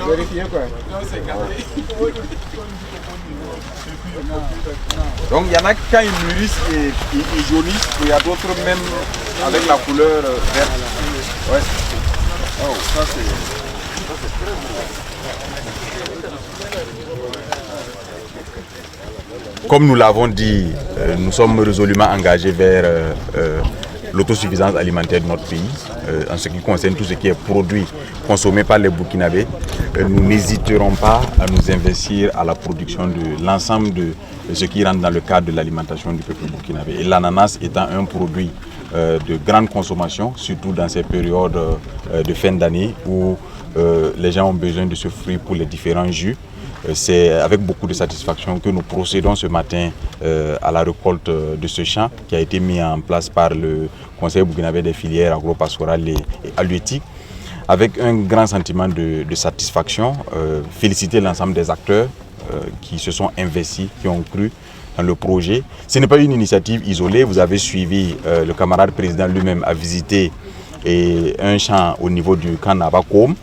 Vérifiez quoi. Donc il y en a qui quand ils mûrissent et ils jaunissent, il y a d'autres même avec la couleur verte. Ouais. Oh, ça c'est très bon. Comme nous l'avons dit, nous sommes résolument engagés vers l'autosuffisance alimentaire de notre pays, en ce qui concerne tout ce qui est produit consommé par les Burkinabés. Nous n'hésiterons pas à nous investir à la production de l'ensemble de ce qui rentre dans le cadre de l'alimentation du peuple burkinabé. Et l'ananas étant un produit de grande consommation, surtout dans ces périodes de fin d'année où les gens ont besoin de ce fruit pour les différents jus. C'est avec beaucoup de satisfaction que nous procédons ce matin à la récolte de ce champ qui a été mis en place par le Conseil burkinabé des filières agro-pastorales et halieutiques. Avec un grand sentiment de satisfaction, féliciter l'ensemble des acteurs qui se sont investis, qui ont cru dans le projet. Ce n'est pas une initiative isolée, vous avez suivi, le camarade président lui-même a visité un champ au niveau du camp Nabakom.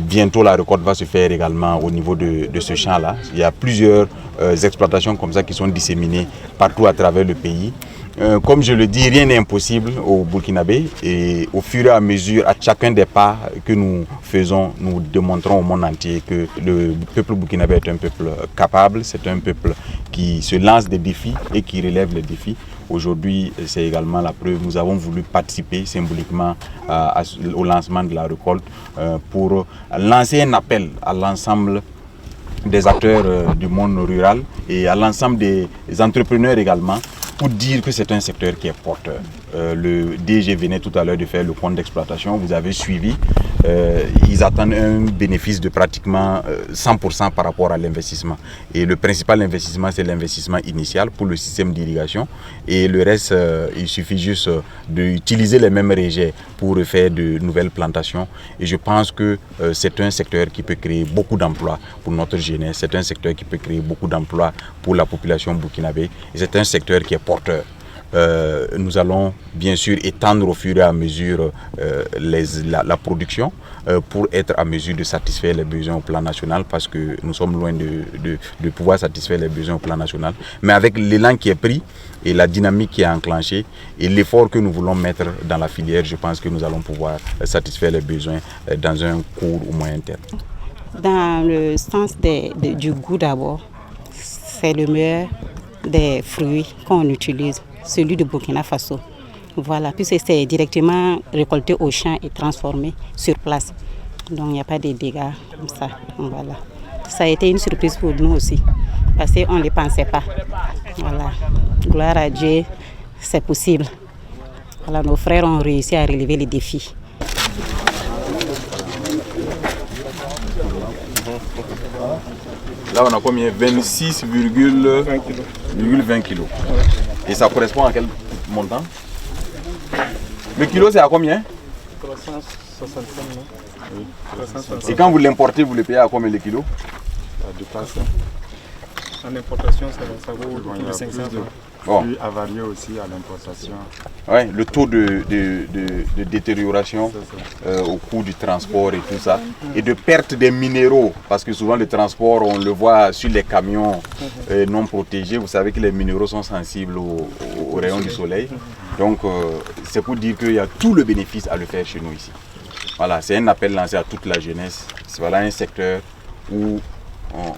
Bientôt la récolte va se faire également au niveau de ce champ-là. Il y a plusieurs exploitations comme ça qui sont disséminées partout à travers le pays. Comme je le dis, rien n'est impossible au Burkinabé et au fur et à mesure, à chacun des pas que nous faisons, nous démontrons au monde entier que le peuple burkinabé est un peuple capable, c'est un peuple qui se lance des défis et qui relève les défis. Aujourd'hui, c'est également la preuve, nous avons voulu participer symboliquement au lancement de la récolte pour lancer un appel à l'ensemble des acteurs du monde rural et à l'ensemble des entrepreneurs également, pour dire que c'est un secteur qui est porteur. Le DG venait tout à l'heure de faire le compte d'exploitation, vous avez suivi. Ils attendent un bénéfice de pratiquement 100% par rapport à l'investissement. Et le principal investissement, c'est l'investissement initial pour le système d'irrigation. Et le reste, il suffit juste d'utiliser les mêmes rejets pour faire de nouvelles plantations. Et je pense que c'est un secteur qui peut créer beaucoup d'emplois pour notre jeunesse. C'est un secteur qui peut créer beaucoup d'emplois pour la population burkinabé. Et c'est un secteur qui est porteur. Nous allons bien sûr étendre au fur et à mesure la production pour être à mesure de satisfaire les besoins au plan national, parce que nous sommes loin de pouvoir satisfaire les besoins au plan national. Mais avec l'élan qui est pris et la dynamique qui est enclenchée et l'effort que nous voulons mettre dans la filière, je pense que nous allons pouvoir satisfaire les besoins dans un court ou moyen terme. Dans le sens du goût d'abord, c'est le meilleur des fruits qu'on utilise, celui du Burkina Faso. Voilà, puisque c'est directement récolté au champ et transformé sur place. Donc il n'y a pas de dégâts comme ça. Voilà. Ça a été une surprise pour nous aussi, parce qu'on ne les pensait pas. Voilà. Gloire à Dieu, c'est possible. Voilà, nos frères ont réussi à relever les défis. Là, on a combien? 26,20 kg. Et ça correspond à quel montant? Le kilo, c'est à combien? 365. Oui, 365. Et quand vous l'importez, vous le payez à combien le kilo? À 2%. En importation, ça vaut plus de 500 euros. Bon. Puis à varier aussi à l'importation. Ouais, le taux de détérioration au cours du transport et tout ça, et de perte des minéraux, parce que souvent le transport, on le voit sur les camions non protégés. Vous savez que les minéraux sont sensibles aux rayons du soleil. Donc c'est pour dire qu'il y a tout le bénéfice à le faire chez nous ici. Voilà, c'est un appel lancé à toute la jeunesse. Voilà un secteur où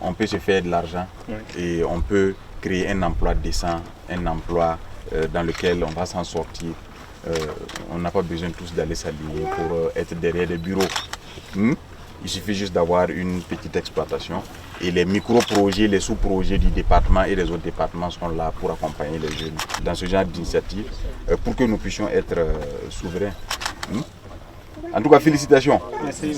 on peut se faire de l'argent et on peut créer un emploi décent, un emploi dans lequel on va s'en sortir. On n'a pas besoin tous d'aller s'aligner pour être derrière des bureaux. Il suffit juste d'avoir une petite exploitation et les micro-projets, les sous-projets du département et les autres départements sont là pour accompagner les jeunes dans ce genre d'initiative pour que nous puissions être souverains. En tout cas, félicitations. Merci.